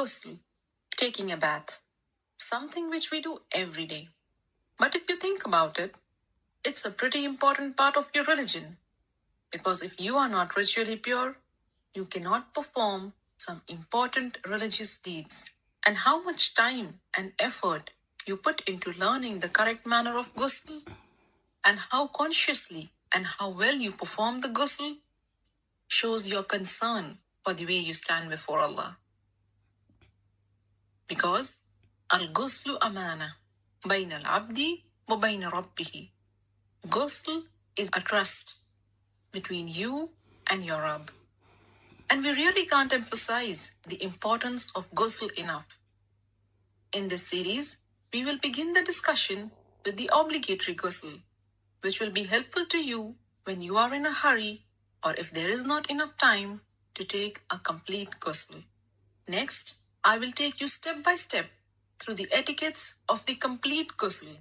Ghusl, taking a bath, something which we do every day. But if you think about it, it's a pretty important part of your religion. Because if you are not ritually pure, you cannot perform some important religious deeds. And how much time and effort you put into learning the correct manner of ghusl, and how consciously and how well you perform the ghusl, shows your concern for the way you stand before Allah. Because al-ghuslu amana bayna al-abdi wa bayna rabbihi. Ghusl is a trust between you and your Rabb. And we really can't emphasize the importance of ghusl enough. In this series, we will begin the discussion with the obligatory ghusl, which will be helpful to you when you are in a hurry or if there is not enough time to take a complete ghusl. Next, I will take you step by step through the etiquettes of the complete ghusl,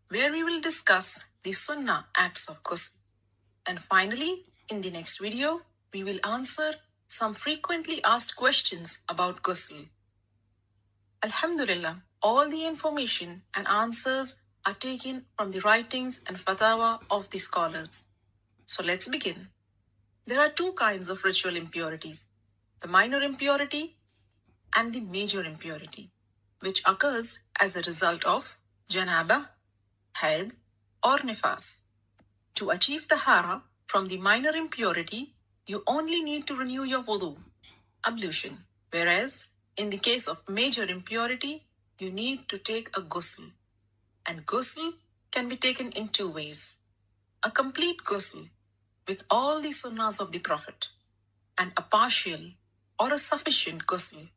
where we will discuss the sunnah acts of ghusl. And finally, in the next video, we will answer some frequently asked questions about ghusl. Alhamdulillah, all the information and answers are taken from the writings and fatwa of the scholars. So let's begin. There are two kinds of ritual impurities, the minor impurity and the major impurity, which occurs as a result of janabah, haid, or nifas. To achieve tahara from the minor impurity, you only need to renew your wudu, ablution, whereas in the case of major impurity, you need to take a ghusl. And ghusl can be taken in two ways. A complete ghusl with all the sunnahs of the Prophet, and a partial or a sufficient ghusl,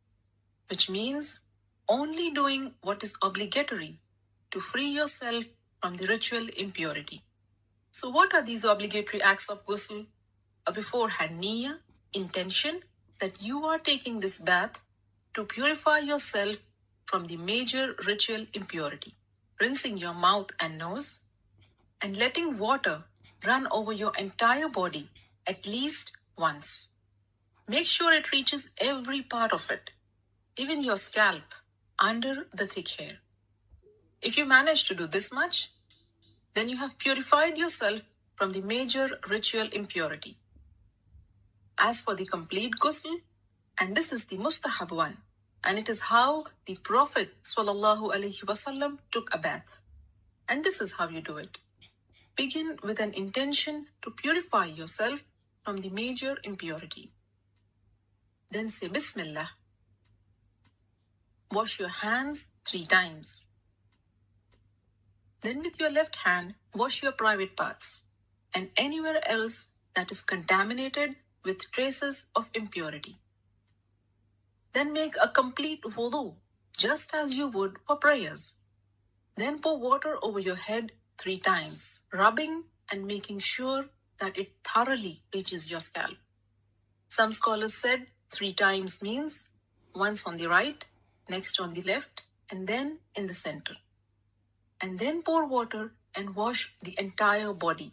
which means only doing what is obligatory to free yourself from the ritual impurity. So what are these obligatory acts of ghusl? A beforehand niyyah, intention that you are taking this bath to purify yourself from the major ritual impurity. Rinsing your mouth and nose and letting water run over your entire body at least once. Make sure it reaches every part of it, even your scalp, under the thick hair. If you manage to do this much, then you have purified yourself from the major ritual impurity. As for the complete ghusl, and this is the mustahab one, and it is how the Prophet ﷺ took a bath. And this is how you do it. Begin with an intention to purify yourself from the major impurity. Then say Bismillah. Wash your hands 3 times. Then with your left hand, wash your private parts and anywhere else that is contaminated with traces of impurity. Then make a complete wudu, just as you would for prayers. Then pour water over your head 3 times, rubbing and making sure that it thoroughly reaches your scalp. Some scholars said 3 times means once on the right, next on the left, and then in the center. And then pour water and wash the entire body,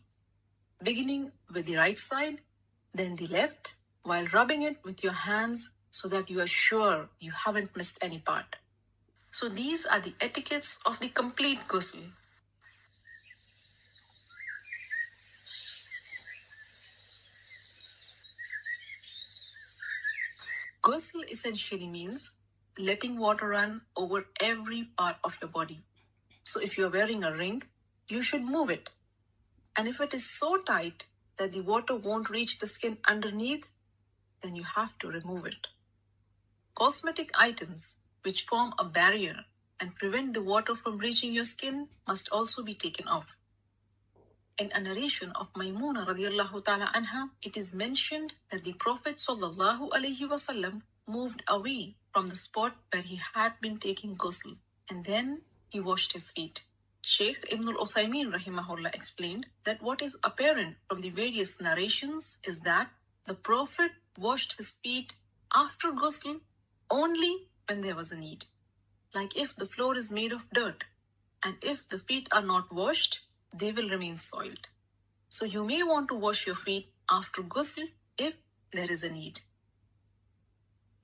beginning with the right side, then the left, while rubbing it with your hands so that you are sure you haven't missed any part. So these are the etiquettes of the complete ghusl. Ghusl essentially means letting water run over every part of your body. So if you're wearing a ring, you should move it. And if it is so tight that the water won't reach the skin underneath, then you have to remove it. Cosmetic items which form a barrier and prevent the water from reaching your skin must also be taken off. In a narration of Maymuna radiallahu ta'ala anha, it is mentioned that the Prophet sallallahu alaihi wasallam moved away from the spot where he had been taking ghusl, and then he washed his feet. Sheikh Ibn al-Uthaymeen rahimahullah explained that what is apparent from the various narrations is that the Prophet washed his feet after ghusl only when there was a need. Like if the floor is made of dirt, and if the feet are not washed, they will remain soiled. So you may want to wash your feet after ghusl if there is a need.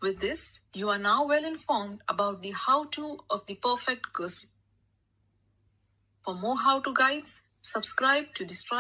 With this, you are now well informed about the how-to of the perfect ghusl. For more how-to guides, subscribe to the